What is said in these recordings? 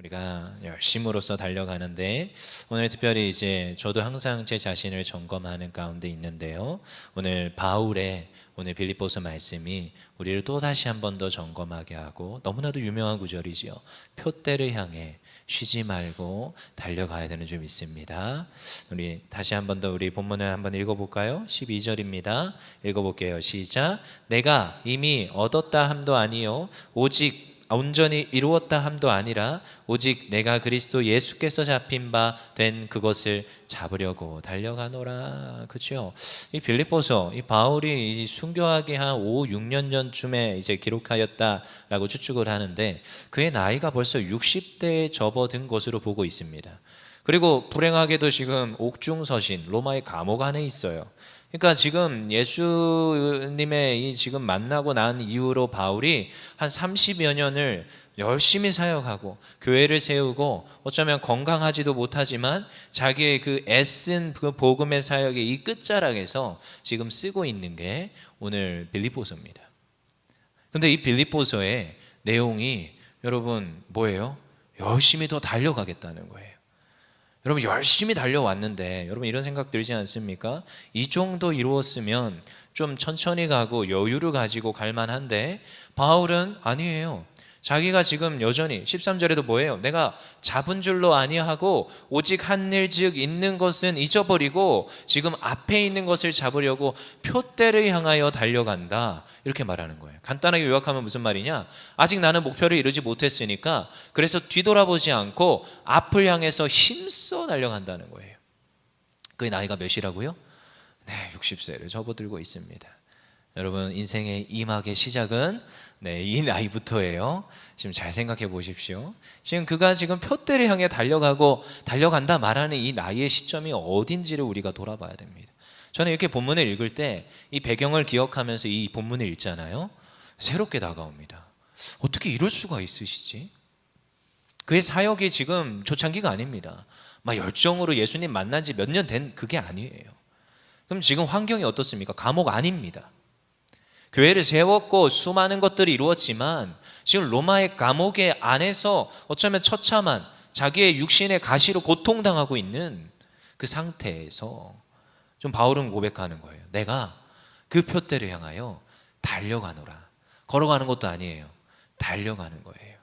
우리가 열심으로써 달려가는데 오늘 특별히 이제 저도 항상 제 자신을 점검하는 가운데 있는데요. 오늘 바울의 오늘 빌립보서 말씀이 우리를 또 다시 한 번 더 점검하게 하고 너무나도 유명한 구절이지요. 표대를 향해 쉬지 말고 달려가야 되는 줄 믿습니다. 우리 다시 한 번 더 우리 본문을 한번 읽어볼까요? 12절입니다. 읽어볼게요. 시작. 내가 이미 얻었다 함도 아니요 오직 온전히 이루었다 함도 아니라 오직 내가 그리스도 예수께서 잡힌 바 된 그것을 잡으려고 달려가노라. 그렇죠? 이 빌립보서 이 바울이 이 순교하기 한 5, 6년 전쯤에 이제 기록하였다라고 추측을 하는데 그의 나이가 벌써 60대에 접어든 것으로 보고 있습니다. 그리고 불행하게도 지금 옥중서신 로마의 감옥 안에 있어요. 그러니까 지금 예수님의 이 지금 만나고 난 이후로 바울이 한 30여 년을 열심히 사역하고 교회를 세우고 어쩌면 건강하지도 못하지만 자기의 그 애쓴 그 복음의 사역의 이 끝자락에서 지금 쓰고 있는 게 오늘 빌립보서입니다. 근데 이 빌립보서의 내용이 여러분 뭐예요? 열심히 더 달려가겠다는 거예요. 여러분 열심히 달려왔는데 여러분 이런 생각 들지 않습니까? 이 정도 이루었으면 좀 천천히 가고 여유를 가지고 갈 만한데 바울은 아니에요. 자기가 지금 여전히 13절에도 뭐예요? 내가 잡은 줄로 아니하고 오직 한 일 즉 있는 것은 잊어버리고 지금 앞에 있는 것을 잡으려고 표대를 향하여 달려간다, 이렇게 말하는 거예요. 간단하게 요약하면 무슨 말이냐? 아직 나는 목표를 이루지 못했으니까 그래서 뒤돌아보지 않고 앞을 향해서 힘써 달려간다는 거예요. 그의 나이가 몇이라고요? 네, 60세를 접어들고 있습니다. 여러분 인생의 임학의 시작은 이 나이부터예요. 지금 잘 생각해 보십시오. 지금 그가 지금 표대를 향해 달려간다 말하는 이 나이의 시점이 어딘지를 우리가 돌아봐야 됩니다. 저는 이렇게 본문을 읽을 때 이 배경을 기억하면서 이 본문을 읽잖아요. 새롭게 다가옵니다. 어떻게 이럴 수가 있으시지? 그의 사역이 지금 초창기가 아닙니다. 막 열정으로 예수님 만난 지 몇 년 된 그게 아니에요. 그럼 지금 환경이 어떻습니까? 감옥 아닙니다. 교회를 세웠고 수많은 것들이 이루었지만 지금 로마의 감옥의 안에서 어쩌면 처참한 자기의 육신의 가시로 고통당하고 있는 그 상태에서 좀 바울은 고백하는 거예요. 내가 그 표대를 향하여 달려가노라. 걸어가는 것도 아니에요. 달려가는 거예요.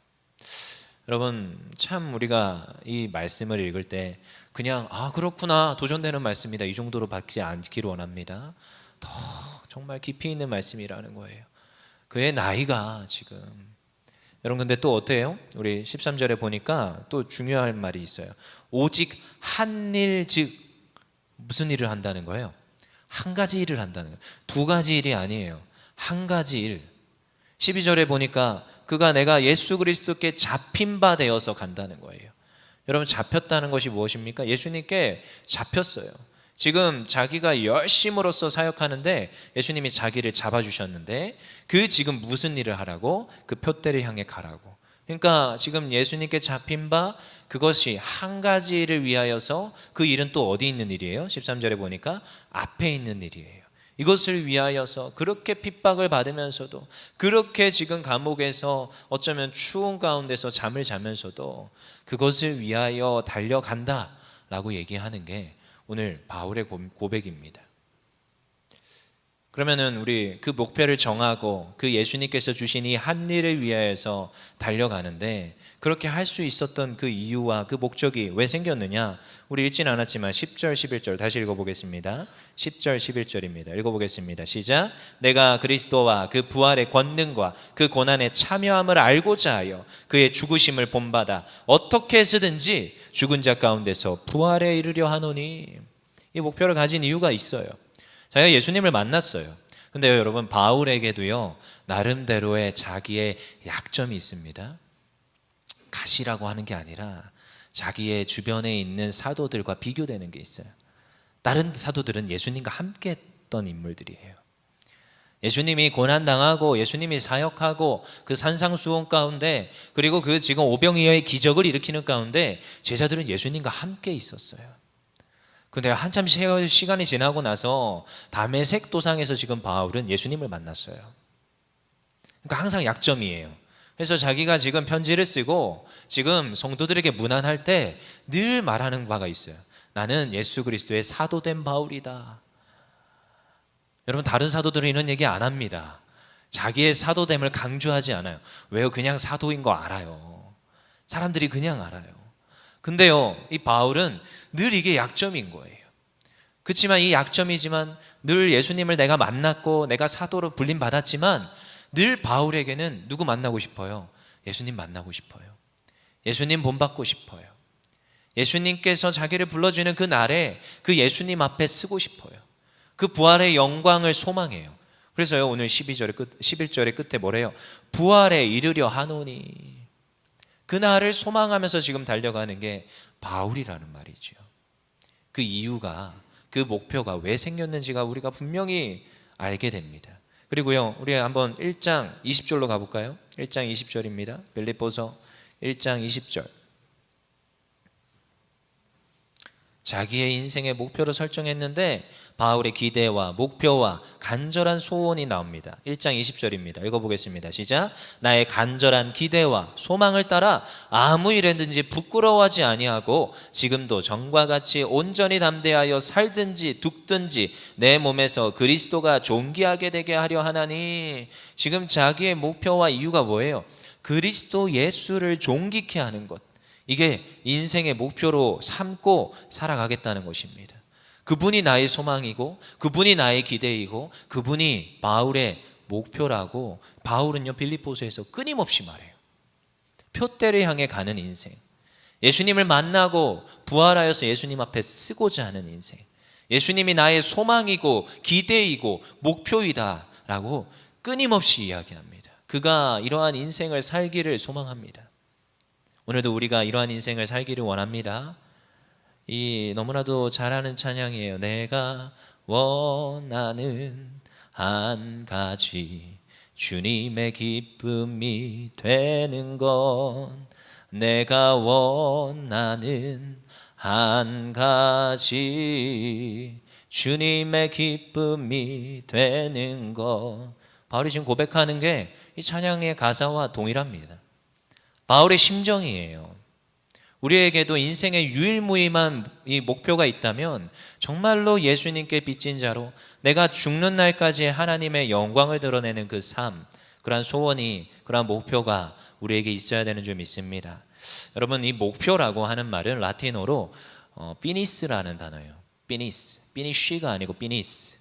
여러분 참 우리가 이 말씀을 읽을 때 그냥 그렇구나 도전되는 말씀이다 이 정도로 받지 않기를 원합니다. 더 정말 깊이 있는 말씀이라는 거예요. 그의 나이가 지금 여러분 근데 또 어때요? 우리 13절에 보니까 또 중요한 말이 있어요. 오직 한 일 즉 무슨 일을 한다는 거예요? 한 가지 일을 한다는 거예요. 두 가지 일이 아니에요. 한 가지 일. 12절에 보니까 그가 내가 예수 그리스도께 잡힌 바 되어서 간다는 거예요. 여러분 잡혔다는 것이 무엇입니까? 예수님께 잡혔어요. 지금 자기가 열심으로써 사역하는데 예수님이 자기를 잡아주셨는데 그 지금 무슨 일을 하라고? 그 표대를 향해 가라고. 그러니까 지금 예수님께 잡힌 바 그것이 한 가지 일을 위하여서 그 일은 또 어디 있는 일이에요? 13절에 보니까 앞에 있는 일이에요. 이것을 위하여서 그렇게 핍박을 받으면서도 그렇게 지금 감옥에서 어쩌면 추운 가운데서 잠을 자면서도 그것을 위하여 달려간다라고 얘기하는 게 오늘 바울의 고백입니다. 그러면은 우리 그 목표를 정하고 그 예수님께서 주신 이 한 일을 위하여서 달려가는데 그렇게 할 수 있었던 그 이유와 그 목적이 왜 생겼느냐? 우리 읽지는 않았지만 10절 11절 다시 읽어보겠습니다. 10절 11절입니다. 읽어보겠습니다. 시작. 내가 그리스도와 그 부활의 권능과 그 고난에 참여함을 알고자 하여 그의 죽으심을 본받아 어떻게 해서든지 죽은 자 가운데서 부활에 이르려 하노니. 이 목표를 가진 이유가 있어요. 자기가 예수님을 만났어요. 근데 여러분 바울에게도요 나름대로의 자기의 약점이 있습니다. 가시라고 하는 게 아니라 자기의 주변에 있는 사도들과 비교되는 게 있어요. 다른 사도들은 예수님과 함께 했던 인물들이에요. 예수님이 고난당하고 예수님이 사역하고 그 산상수훈 가운데 그리고 그 지금 오병이어의 기적을 일으키는 가운데 제자들은 예수님과 함께 있었어요. 근데 한참 시간이 지나고 나서 다메섹 도상에서 지금 바울은 예수님을 만났어요. 그러니까 항상 약점이에요. 그래서 자기가 지금 편지를 쓰고 지금 성도들에게 문안할 때 늘 말하는 바가 있어요. 나는 예수 그리스도의 사도된 바울이다. 여러분, 다른 사도들은 이런 얘기 안 합니다. 자기의 사도됨을 강조하지 않아요. 왜요? 그냥 사도인 거 알아요. 사람들이 그냥 알아요. 근데요, 이 바울은 늘 이게 약점인 거예요. 그렇지만 이 약점이지만 늘 예수님을 내가 만났고 내가 사도로 불림받았지만 늘 바울에게는 누구 만나고 싶어요? 예수님 만나고 싶어요. 예수님 본받고 싶어요. 예수님께서 자기를 불러주는 그 날에 그 예수님 앞에 쓰고 싶어요. 그 부활의 영광을 소망해요. 그래서요, 오늘 11절의 끝에 뭐래요? 부활에 이르려 하노니. 그 날을 소망하면서 지금 달려가는 게 바울이라는 말이죠. 그 이유가, 그 목표가 왜 생겼는지가 우리가 분명히 알게 됩니다. 그리고요, 우리 한번 1장 20절로 가볼까요? 1장 20절입니다. 빌립보서 1장 20절. 자기의 인생의 목표를 설정했는데 바울의 기대와 목표와 간절한 소원이 나옵니다. 1장 20절입니다. 읽어보겠습니다. 시작. 나의 간절한 기대와 소망을 따라 아무 일에든지 부끄러워하지 아니하고 지금도 전과 같이 온전히 담대하여 살든지 죽든지 내 몸에서 그리스도가 존귀하게 되게 하려 하나니. 지금 자기의 목표와 이유가 뭐예요? 그리스도 예수를 존귀케 하는 것. 이게 인생의 목표로 삼고 살아가겠다는 것입니다. 그분이 나의 소망이고 그분이 나의 기대이고 그분이 바울의 목표라고 바울은요, 빌립보서에서 끊임없이 말해요. 표대를 향해 가는 인생, 예수님을 만나고 부활하여서 예수님 앞에 쓰고자 하는 인생, 예수님이 나의 소망이고 기대이고 목표이다 라고 끊임없이 이야기합니다. 그가 이러한 인생을 살기를 소망합니다. 오늘도 우리가 이러한 인생을 살기를 원합니다. 이 너무나도 잘하는 찬양이에요. 내가 원하는 한 가지 주님의 기쁨이 되는 건, 내가 원하는 한 가지 주님의 기쁨이 되는 것. 바울이 지금 고백하는 게 이 찬양의 가사와 동일합니다. 바울의 심정이에요. 우리에게도 인생의 유일무이한 이 목표가 있다면 정말로 예수님께 빚진 자로 내가 죽는 날까지 하나님의 영광을 드러내는 그 삶, 그러한 소원이, 그러한 목표가 우리에게 있어야 되는 줄 믿습니다. 여러분, 이 목표라고 하는 말은 라틴어로 피니스라는 단어예요. 피니쉬가 아니고 피니스,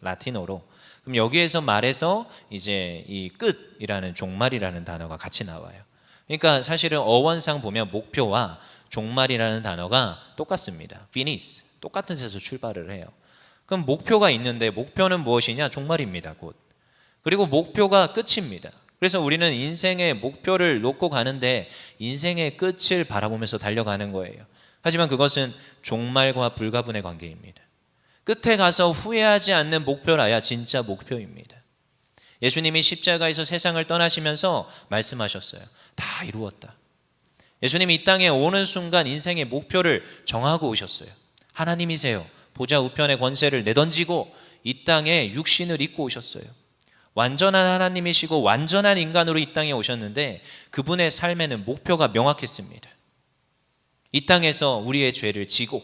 라틴어로. 그럼 여기에서 말해서 이제 이 끝이라는 종말이라는 단어가 같이 나와요. 그러니까 사실은 어원상 보면 목표와 종말이라는 단어가 똑같습니다. finis, 똑같은 데서 출발을 해요. 그럼 목표가 있는데 목표는 무엇이냐? 종말입니다. 곧. 그리고 목표가 끝입니다. 그래서 우리는 인생의 목표를 놓고 가는데 인생의 끝을 바라보면서 달려가는 거예요. 하지만 그것은 종말과 불가분의 관계입니다. 끝에 가서 후회하지 않는 목표라야 진짜 목표입니다. 예수님이 십자가에서 세상을 떠나시면서 말씀하셨어요. 다 이루었다. 예수님이 이 땅에 오는 순간 인생의 목표를 정하고 오셨어요. 하나님이세요. 보좌 우편의 권세를 내던지고 이 땅에 육신을 입고 오셨어요. 완전한 하나님이시고 완전한 인간으로 이 땅에 오셨는데 그분의 삶에는 목표가 명확했습니다. 이 땅에서 우리의 죄를 지고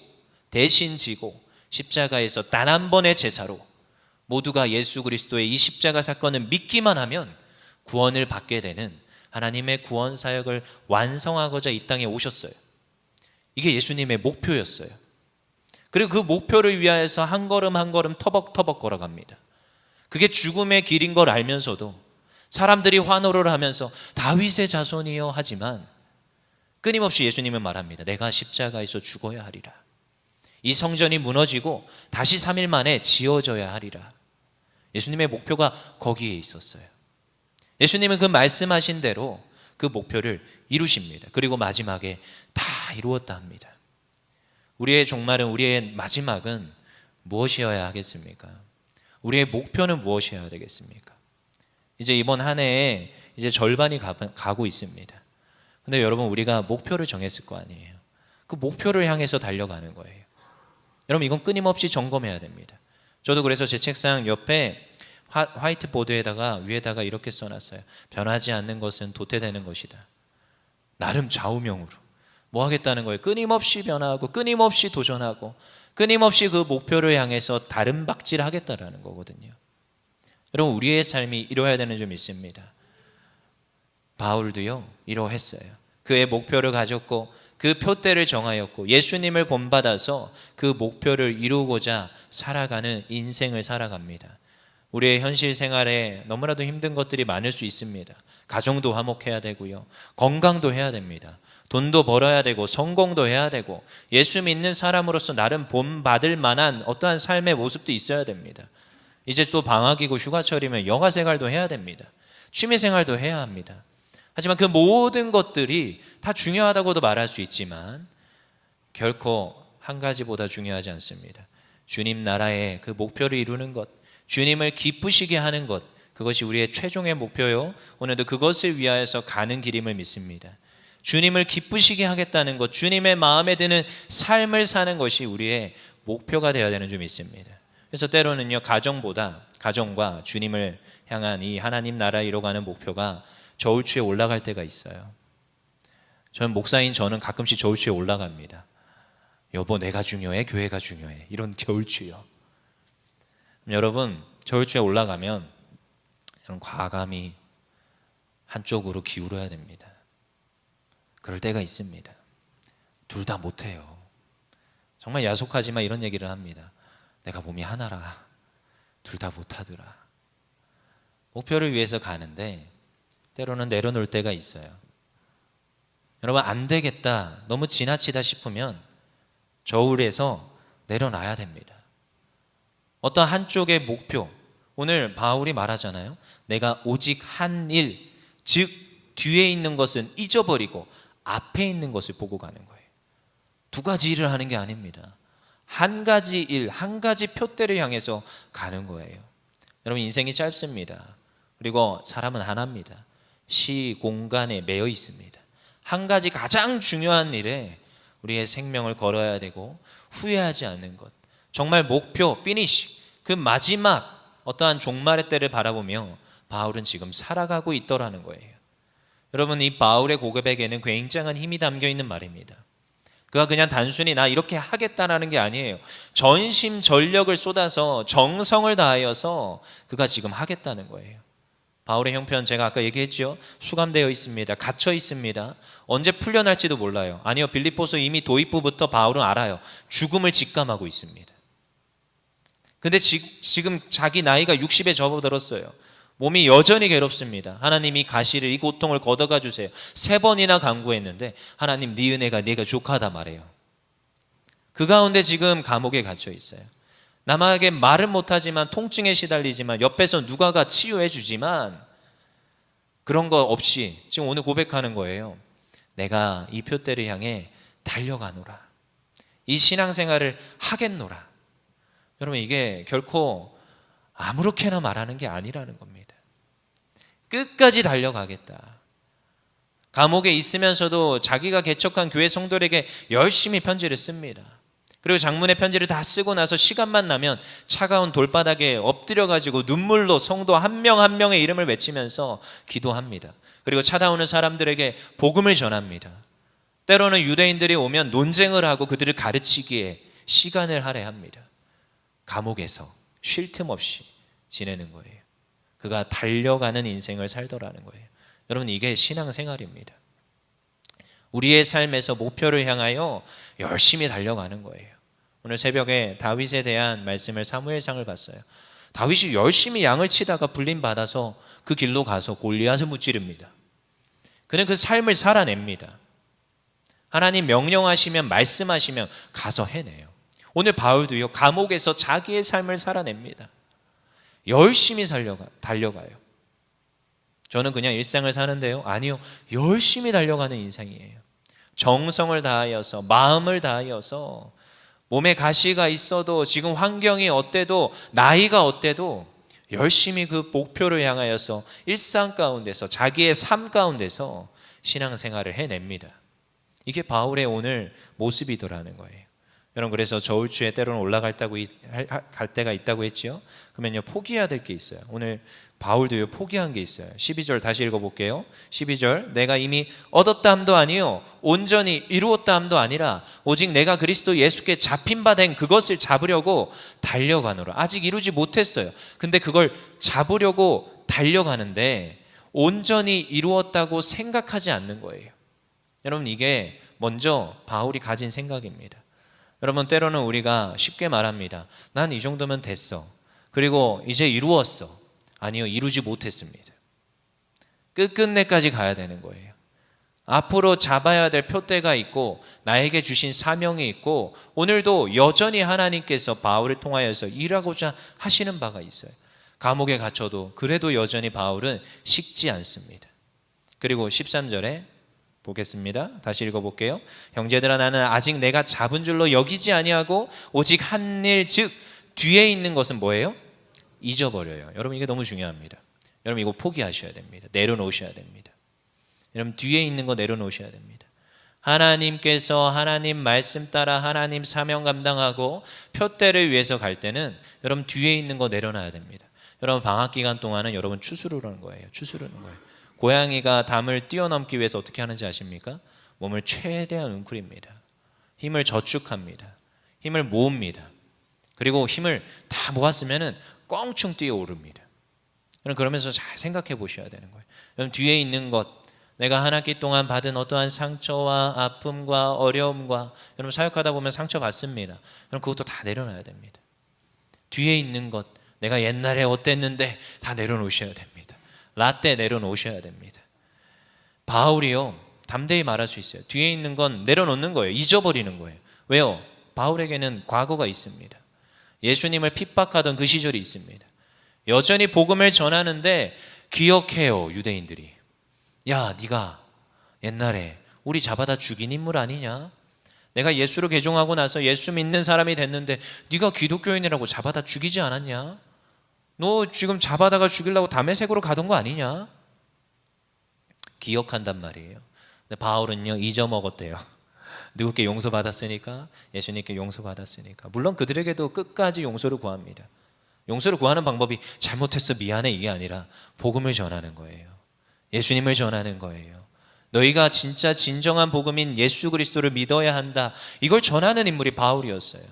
대신 지고 십자가에서 단 한 번의 제사로 모두가 예수 그리스도의 이 십자가 사건을 믿기만 하면 구원을 받게 되는 하나님의 구원 사역을 완성하고자 이 땅에 오셨어요. 이게 예수님의 목표였어요. 그리고 그 목표를 위하여서 한 걸음 한 걸음 터벅터벅 걸어갑니다. 그게 죽음의 길인 걸 알면서도 사람들이 환호를 하면서 다윗의 자손이여 하지만 끊임없이 예수님은 말합니다. 내가 십자가에서 죽어야 하리라. 이 성전이 무너지고 다시 3일 만에 지어져야 하리라. 예수님의 목표가 거기에 있었어요. 예수님은 그 말씀하신 대로 그 목표를 이루십니다. 그리고 마지막에 다 이루었다 합니다. 우리의 종말은, 우리의 마지막은 무엇이어야 하겠습니까? 우리의 목표는 무엇이어야 되겠습니까? 이제 이번 한 해에 이제 절반이 가고 있습니다. 근데 여러분, 우리가 목표를 정했을 거 아니에요. 그 목표를 향해서 달려가는 거예요. 여러분, 이건 끊임없이 점검해야 됩니다. 저도 그래서 제 책상 옆에 화이트보드에다가 위에다가 이렇게 써놨어요. 변하지 않는 것은 도태되는 것이다. 나름 좌우명으로 뭐 하겠다는 거예요? 끊임없이 변화하고 끊임없이 도전하고 끊임없이 그 목표를 향해서 다른 박질을 하겠다라는 거거든요. 여러분, 우리의 삶이 이루어야 되는 점 있습니다. 바울도요 이러했어요. 그의 목표를 가졌고 그 표대를 정하였고 예수님을 본받아서 그 목표를 이루고자 살아가는 인생을 살아갑니다. 우리의 현실 생활에 너무나도 힘든 것들이 많을 수 있습니다. 가정도 화목해야 되고요, 건강도 해야 됩니다. 돈도 벌어야 되고 성공도 해야 되고 예수 믿는 사람으로서 나름 본받을 만한 어떠한 삶의 모습도 있어야 됩니다. 이제 또 방학이고 휴가철이면 여가 생활도 해야 됩니다. 취미 생활도 해야 합니다. 하지만 그 모든 것들이 다 중요하다고도 말할 수 있지만 결코 한 가지보다 중요하지 않습니다. 주님 나라의 그 목표를 이루는 것, 주님을 기쁘시게 하는 것, 그것이 우리의 최종의 목표요, 오늘도 그것을 위하여서 가는 길임을 믿습니다. 주님을 기쁘시게 하겠다는 것, 주님의 마음에 드는 삶을 사는 것이 우리의 목표가 되어야 되는 줄 믿습니다. 그래서 때로는요, 가정과 주님을 향한 이 하나님 나라 이뤄가는 목표가 저울추에 올라갈 때가 있어요. 저는 목사인 저는 가끔씩 저울추에 올라갑니다. 여보, 내가 중요해? 교회가 중요해? 이런 겨울추요. 여러분, 저울추에 올라가면 여러분 과감히 한쪽으로 기울어야 됩니다. 그럴 때가 있습니다. 둘 다 못해요. 정말 야속하지만 이런 얘기를 합니다. 내가 몸이 하나라. 둘 다 못하더라. 목표를 위해서 가는데 때로는 내려놓을 때가 있어요. 여러분, 안 되겠다, 너무 지나치다 싶으면 저울에서 내려놔야 됩니다. 어떤 한쪽의 목표, 오늘 바울이 말하잖아요. 내가 오직 한 일, 즉 뒤에 있는 것은 잊어버리고 앞에 있는 것을 보고 가는 거예요. 두 가지 일을 하는 게 아닙니다. 한 가지 일, 한 가지 표대를 향해서 가는 거예요. 여러분, 인생이 짧습니다. 그리고 사람은 하나입니다. 시, 공간에 매여 있습니다. 한 가지 가장 중요한 일에 우리의 생명을 걸어야 되고 후회하지 않는 것, 정말 목표, 피니시, 그 마지막 어떠한 종말의 때를 바라보며 바울은 지금 살아가고 있더라는 거예요. 여러분, 이 바울의 고백에는 굉장한 힘이 담겨 있는 말입니다. 그가 그냥 단순히 나 이렇게 하겠다라는 게 아니에요. 전심전력을 쏟아서 정성을 다하여서 그가 지금 하겠다는 거예요. 바울의 형편, 제가 아까 얘기했죠. 수감되어 있습니다. 갇혀 있습니다. 언제 풀려날지도 몰라요. 아니요, 빌립보서 이미 도입부부터 바울은 알아요. 죽음을 직감하고 있습니다. 근데 지금 자기 나이가 60에 접어들었어요. 몸이 여전히 괴롭습니다. 하나님, 이 가시를, 이 고통을 걷어가 주세요. 3번이나 간구했는데 하나님, 네 은혜가 네가 족하다 말해요. 그 가운데 지금 감옥에 갇혀 있어요. 남에게 말은 못하지만, 통증에 시달리지만, 옆에서 누가가 치유해 주지만 그런 거 없이 지금 오늘 고백하는 거예요. 내가 이 표대를 향해 달려가노라. 이 신앙생활을 하겠노라. 여러분, 이게 결코 아무렇게나 말하는 게 아니라는 겁니다. 끝까지 달려가겠다. 감옥에 있으면서도 자기가 개척한 교회 성도들에게 열심히 편지를 씁니다. 그리고 장문의 편지를 다 쓰고 나서 시간만 나면 차가운 돌바닥에 엎드려가지고 눈물로 성도 한 명 한 명의 이름을 외치면서 기도합니다. 그리고 찾아오는 사람들에게 복음을 전합니다. 때로는 유대인들이 오면 논쟁을 하고 그들을 가르치기에 시간을 할애합니다. 감옥에서 쉴 틈 없이 지내는 거예요. 그가 달려가는 인생을 살더라는 거예요. 여러분, 이게 신앙생활입니다. 우리의 삶에서 목표를 향하여 열심히 달려가는 거예요. 오늘 새벽에 다윗에 대한 말씀을, 사무엘상을 봤어요. 다윗이 열심히 양을 치다가 불림받아서 그 길로 가서 골리앗을 무찌릅니다. 그는 그 삶을 살아냅니다. 하나님 명령하시면, 말씀하시면 가서 해내요. 오늘 바울도요, 감옥에서 자기의 삶을 살아냅니다. 열심히 달려가요. 저는 그냥 일상을 사는데요, 아니요, 열심히 달려가는 인생이에요. 정성을 다하여서, 마음을 다하여서, 몸에 가시가 있어도, 지금 환경이 어때도, 나이가 어때도 열심히 그 목표를 향하여서 일상 가운데서, 자기의 삶 가운데서 신앙생활을 해냅니다. 이게 바울의 오늘 모습이더라는 거예요. 여러분, 그래서 저울추에 때로는 갈 때가 있다고 했지요. 그러면요, 포기해야 될 게 있어요. 오늘 바울도요, 포기한 게 있어요. 12절 다시 읽어볼게요. 12절, 내가 이미 얻었다 함도 아니요 온전히 이루었다 함도 아니라 오직 내가 그리스도 예수께 잡힌 바 된 그것을 잡으려고 달려가노라. 아직 이루지 못했어요. 근데 그걸 잡으려고 달려가는데 온전히 이루었다고 생각하지 않는 거예요. 여러분, 이게 먼저 바울이 가진 생각입니다. 여러분, 때로는 우리가 쉽게 말합니다. 난 이 정도면 됐어. 그리고 이제 이루었어. 아니요, 이루지 못했습니다. 끝끝내까지 가야 되는 거예요. 앞으로 잡아야 될 표대가 있고 나에게 주신 사명이 있고 오늘도 여전히 하나님께서 바울을 통하여서 일하고자 하시는 바가 있어요. 감옥에 갇혀도 그래도 여전히 바울은 식지 않습니다. 그리고 13절에 보겠습니다. 다시 읽어볼게요. 형제들아, 나는 아직 내가 잡은 줄로 여기지 아니하고 오직 한 일, 즉 뒤에 있는 것은 뭐예요? 잊어버려요. 여러분, 이게 너무 중요합니다. 여러분, 이거 포기하셔야 됩니다. 내려놓으셔야 됩니다. 여러분, 뒤에 있는 거 내려놓으셔야 됩니다. 하나님께서 하나님 말씀 따라 하나님 사명 감당하고 표대를 위해서 갈 때는 여러분, 뒤에 있는 거 내려놔야 됩니다. 여러분, 방학 기간 동안은 여러분 추스르는 거예요. 추스르는 거예요. 고양이가 담을 뛰어넘기 위해서 어떻게 하는지 아십니까? 몸을 최대한 웅크립니다. 힘을 저축합니다. 힘을 모읍니다. 그리고 힘을 다 모았으면 껑충 뛰어오릅니다. 그러면서 잘 생각해 보셔야 되는 거예요. 여러분, 뒤에 있는 것, 내가 한 학기 동안 받은 어떠한 상처와 아픔과 어려움과, 여러분 사역하다 보면 상처 받습니다. 여러분, 그것도 다 내려놔야 됩니다. 뒤에 있는 것, 내가 옛날에 어땠는데 다 내려놓으셔야 됩니다. 라떼 내려놓으셔야 됩니다. 바울이요, 담대히 말할 수 있어요. 뒤에 있는 건 내려놓는 거예요. 잊어버리는 거예요. 왜요? 바울에게는 과거가 있습니다. 예수님을 핍박하던 그 시절이 있습니다. 여전히 복음을 전하는데 기억해요, 유대인들이. 야, 네가 옛날에 우리 잡아다 죽인 인물 아니냐? 내가 예수로 개종하고 나서 예수 믿는 사람이 됐는데 네가 기독교인이라고 잡아다 죽이지 않았냐? 너 지금 잡아다가 죽이려고 다메섹으로 가던 거 아니냐? 기억한단 말이에요. 근데 바울은요, 잊어먹었대요. 누구께 용서받았으니까, 예수님께 용서받았으니까. 물론 그들에게도 끝까지 용서를 구합니다. 용서를 구하는 방법이 잘못했어 미안해 이게 아니라 복음을 전하는 거예요. 예수님을 전하는 거예요. 너희가 진짜 진정한 복음인 예수 그리스도를 믿어야 한다. 이걸 전하는 인물이 바울이었어요.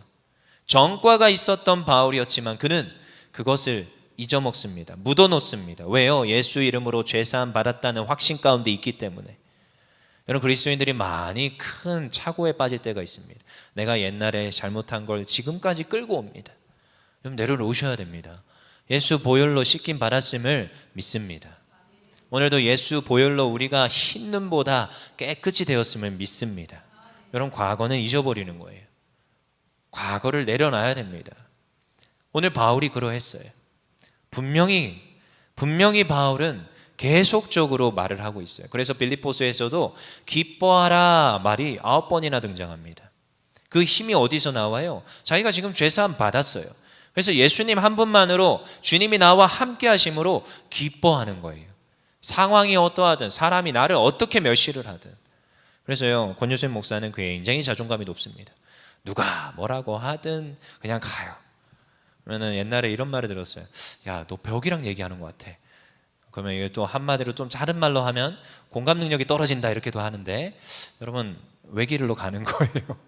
전과가 있었던 바울이었지만 그는 그것을 잊어먹습니다. 묻어놓습니다. 왜요? 예수 이름으로 죄사함 받았다는 확신 가운데 있기 때문에. 여러분, 그리스도인들이 많이 큰 착오에 빠질 때가 있습니다. 내가 옛날에 잘못한 걸 지금까지 끌고 옵니다. 여러분, 내려놓으셔야 됩니다. 예수 보혈로 씻김 받았음을 믿습니다. 오늘도 예수 보혈로 우리가 흰 눈보다 깨끗이 되었음을 믿습니다. 여러분, 과거는 잊어버리는 거예요. 과거를 내려놔야 됩니다. 오늘 바울이 그러했어요. 분명히 바울은 계속적으로 말을 하고 있어요. 그래서 빌립보서에서도 기뻐하라 말이 9번이나 등장합니다. 그 힘이 어디서 나와요? 자기가 지금 죄사함 받았어요. 그래서 예수님 한 분만으로 주님이 나와 함께 하심으로 기뻐하는 거예요. 상황이 어떠하든 사람이 나를 어떻게 멸시를 하든. 그래서요, 권유선 목사는 굉장히 자존감이 높습니다. 누가 뭐라고 하든 그냥 가요. 그러면 옛날에 이런 말을 들었어요. 야, 너 벽이랑 얘기하는 것 같아. 그러면 이게 또 한마디로 좀 다른 말로 하면 공감 능력이 떨어진다 이렇게도 하는데, 여러분 외길로 가는 거예요.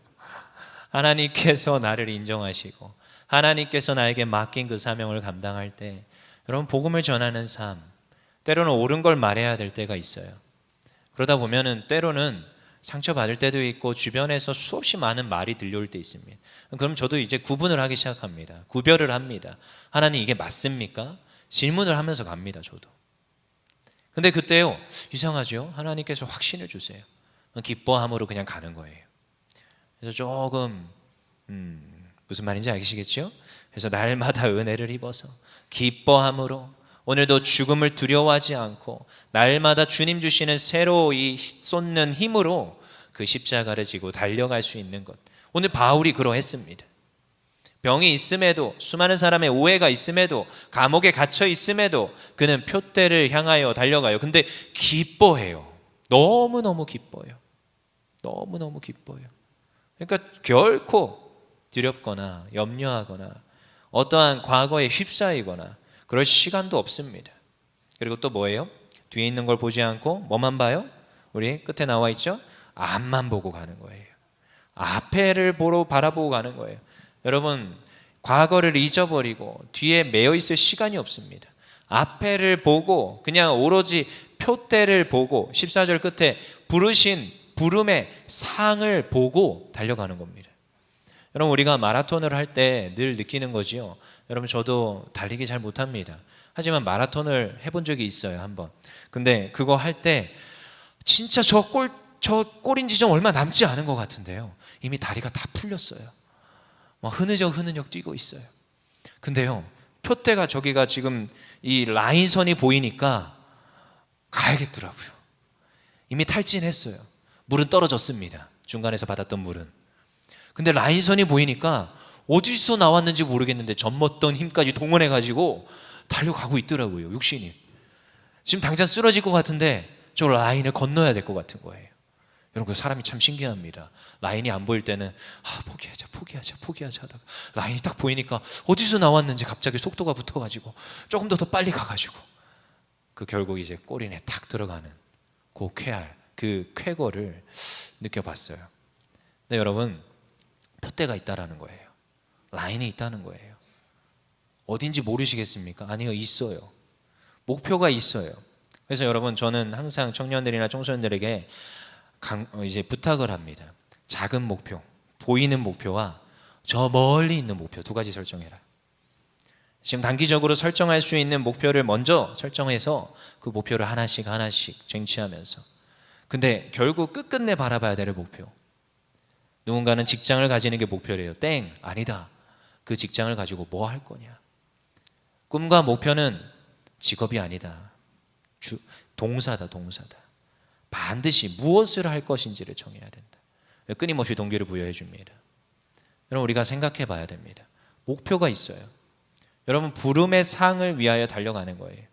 하나님께서 나를 인정하시고 하나님께서 나에게 맡긴 그 사명을 감당할 때, 여러분 복음을 전하는 삶, 때로는 옳은 걸 말해야 될 때가 있어요. 그러다 보면은 때로는 상처받을 때도 있고 주변에서 수없이 많은 말이 들려올 때 있습니다. 그럼 저도 이제 구분을 하기 시작합니다. 구별을 합니다. 하나님 이게 맞습니까? 질문을 하면서 갑니다. 저도. 근데 그때요, 이상하죠? 하나님께서 확신을 주세요. 기뻐함으로 그냥 가는 거예요. 그래서 조금 무슨 말인지 아시겠죠? 그래서 날마다 은혜를 입어서 기뻐함으로 오늘도 죽음을 두려워하지 않고 날마다 주님 주시는 새로 이 쏟는 힘으로 그 십자가를 지고 달려갈 수 있는 것. 오늘 바울이 그러했습니다. 병이 있음에도, 수많은 사람의 오해가 있음에도, 감옥에 갇혀 있음에도 그는 표대를 향하여 달려가요. 근데 기뻐해요. 너무너무 기뻐요. 너무너무 기뻐요. 그러니까 결코 두렵거나 염려하거나 어떠한 과거에 휩싸이거나 그럴 시간도 없습니다. 그리고 또 뭐예요? 뒤에 있는 걸 보지 않고 뭐만 봐요? 우리 끝에 나와 있죠? 앞만 보고 가는 거예요. 앞에를 바라보고 가는 거예요. 여러분, 과거를 잊어버리고 뒤에 매여 있을 시간이 없습니다. 앞에를 보고 그냥 오로지 표대를 보고 14절 끝에 부르신 부름의 상을 보고 달려가는 겁니다. 여러분, 우리가 마라톤을 할 때 늘 느끼는 거지요. 여러분, 저도 달리기 잘 못합니다. 하지만 마라톤을 해본 적이 있어요, 한번. 근데 그거 할 때 진짜 저 골인 지점 얼마 남지 않은 것 같은데요, 이미 다리가 다 풀렸어요. 막 흐느적 뛰고 있어요. 근데요, 표대가 저기가 지금 이 라인선이 보이니까 가야겠더라고요. 이미 탈진했어요. 물은 떨어졌습니다. 중간에서 받았던 물은. 근데 라인선이 보이니까 어디서 나왔는지 모르겠는데 젖먹던 힘까지 동원해가지고 달려가고 있더라고요, 육신이. 지금 당장 쓰러질 것 같은데 저 라인을 건너야 될 것 같은 거예요. 여러분, 그 사람이 참 신기합니다. 라인이 안 보일 때는 포기하자 하다가 라인이 딱 보이니까 어디서 나왔는지 갑자기 속도가 붙어가지고 조금 더 빨리 가가지고 그 결국 이제 꼬리에 탁 들어가는 그 쾌활, 그 쾌거를 느껴봤어요. 근데 여러분, 표대가 있다라는 거예요. 라인이 있다는 거예요. 어딘지 모르시겠습니까? 아니요, 있어요. 목표가 있어요. 그래서 여러분, 저는 항상 청년들이나 청소년들에게 이제 부탁을 합니다. 작은 목표, 보이는 목표와 저 멀리 있는 목표 두 가지 설정해라. 지금 단기적으로 설정할 수 있는 목표를 먼저 설정해서 그 목표를 하나씩 쟁취하면서, 근데 결국 끝끝내 바라봐야 될 목표. 누군가는 직장을 가지는 게 목표래요. 땡, 아니다. 그 직장을 가지고 뭐 할 거냐. 꿈과 목표는 직업이 아니다. 동사다. 반드시 무엇을 할 것인지를 정해야 된다. 끊임없이 동기를 부여해 줍니다. 여러분, 우리가 생각해 봐야 됩니다. 목표가 있어요. 여러분, 부름의 상을 위하여 달려가는 거예요.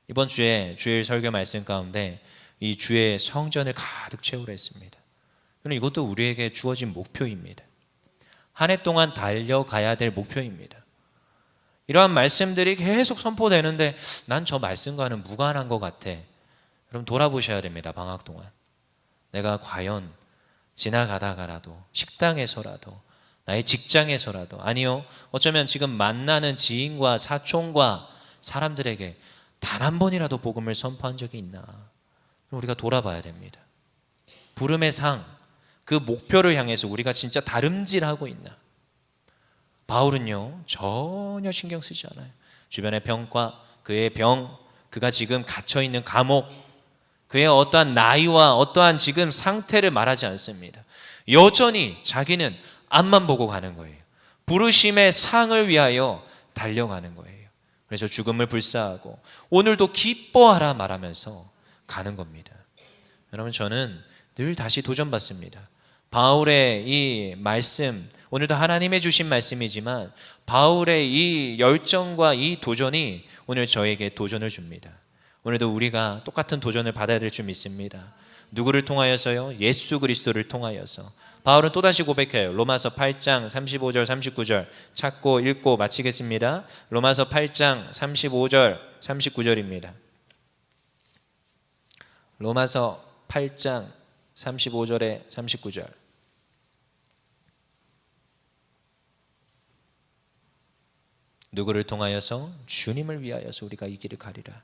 이번 주에 주일 설교 말씀 가운데 이 주의 성전을 가득 채우려 했습니다. 여러분, 이것도 우리에게 주어진 목표입니다. 한 해 동안 달려가야 될 목표입니다. 이러한 말씀들이 계속 선포되는데 난 저 말씀과는 무관한 것 같아. 여러분, 돌아보셔야 됩니다. 방학 동안 내가 과연 지나가다가라도, 식당에서라도, 나의 직장에서라도, 아니요, 어쩌면 지금 만나는 지인과 사촌과 사람들에게 단 한 번이라도 복음을 선포한 적이 있나. 우리가 돌아봐야 됩니다. 부름의 상, 그 목표를 향해서 우리가 진짜 다름질하고 있나. 바울은요, 전혀 신경 쓰지 않아요. 주변의 병과 그의 병, 그가 지금 갇혀있는 감옥, 그의 어떠한 나이와 어떠한 지금 상태를 말하지 않습니다. 여전히 자기는 앞만 보고 가는 거예요. 부르심의 상을 위하여 달려가는 거예요. 그래서 죽음을 불사하고 오늘도 기뻐하라 말하면서 가는 겁니다. 여러분, 저는 늘 다시 도전받습니다. 바울의 이 말씀, 오늘도 하나님의 주신 말씀이지만 바울의 이 열정과 이 도전이 오늘 저에게 도전을 줍니다. 오늘도 우리가 똑같은 도전을 받아야 될 줄 믿습니다. 누구를 통하여서요? 예수 그리스도를 통하여서. 바울은 또다시 고백해요. 로마서 8장 35절 39절 찾고 읽고 마치겠습니다. 로마서 8장 35절 39절입니다. 로마서 8장 35절에 39절. 누구를 통하여서? 주님을 위하여서 우리가 이 길을 가리라.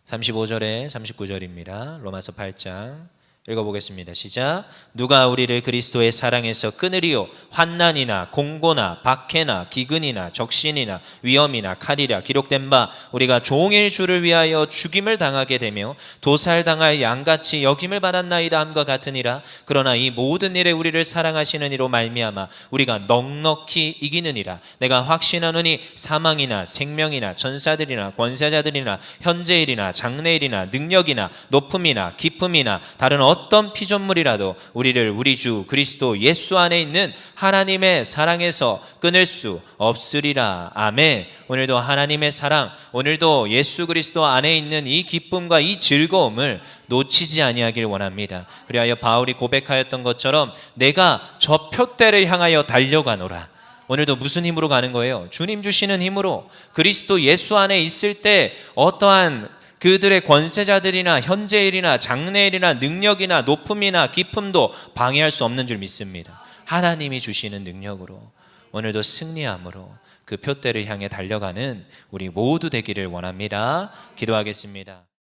35절에 39절입니다. 로마서 8장 읽어보겠습니다. 시작. 누가 우리를 그리스도의 사랑에서 끊으리요? 환난이나 공고나 박해나 기근이나 적신이나 위험이나 칼이라. 기록된 바 우리가 종일 주를 위하여 죽임을 당하게 되며 도살당할 양같이 여김을 받았나이다 함과 같으니라. 그러나 이 모든 일에 우리를 사랑하시는 이로 말미암아 우리가 넉넉히 이기느니라. 내가 확신하노니 사망이나 생명이나 전사들이나 권세자들이나 현재일이나 장래일이나 능력이나 높음이나 깊음이나 다른 어떤 피조물이라도 우리를 우리 주 그리스도 예수 안에 있는 하나님의 사랑에서 끊을 수 없으리라. 아멘. 오늘도 하나님의 사랑, 오늘도 예수 그리스도 안에 있는 이 기쁨과 이 즐거움을 놓치지 아니하길 원합니다. 그리하여 바울이 고백하였던 것처럼 내가 저 표대를 향하여 달려가노라. 오늘도 무슨 힘으로 가는 거예요? 주님 주시는 힘으로. 그리스도 예수 안에 있을 때 어떠한 그들의 권세자들이나 현재일이나 장래일이나 능력이나 높음이나 기쁨도 방해할 수 없는 줄 믿습니다. 하나님이 주시는 능력으로 오늘도 승리함으로 그 표대를 향해 달려가는 우리 모두 되기를 원합니다. 기도하겠습니다.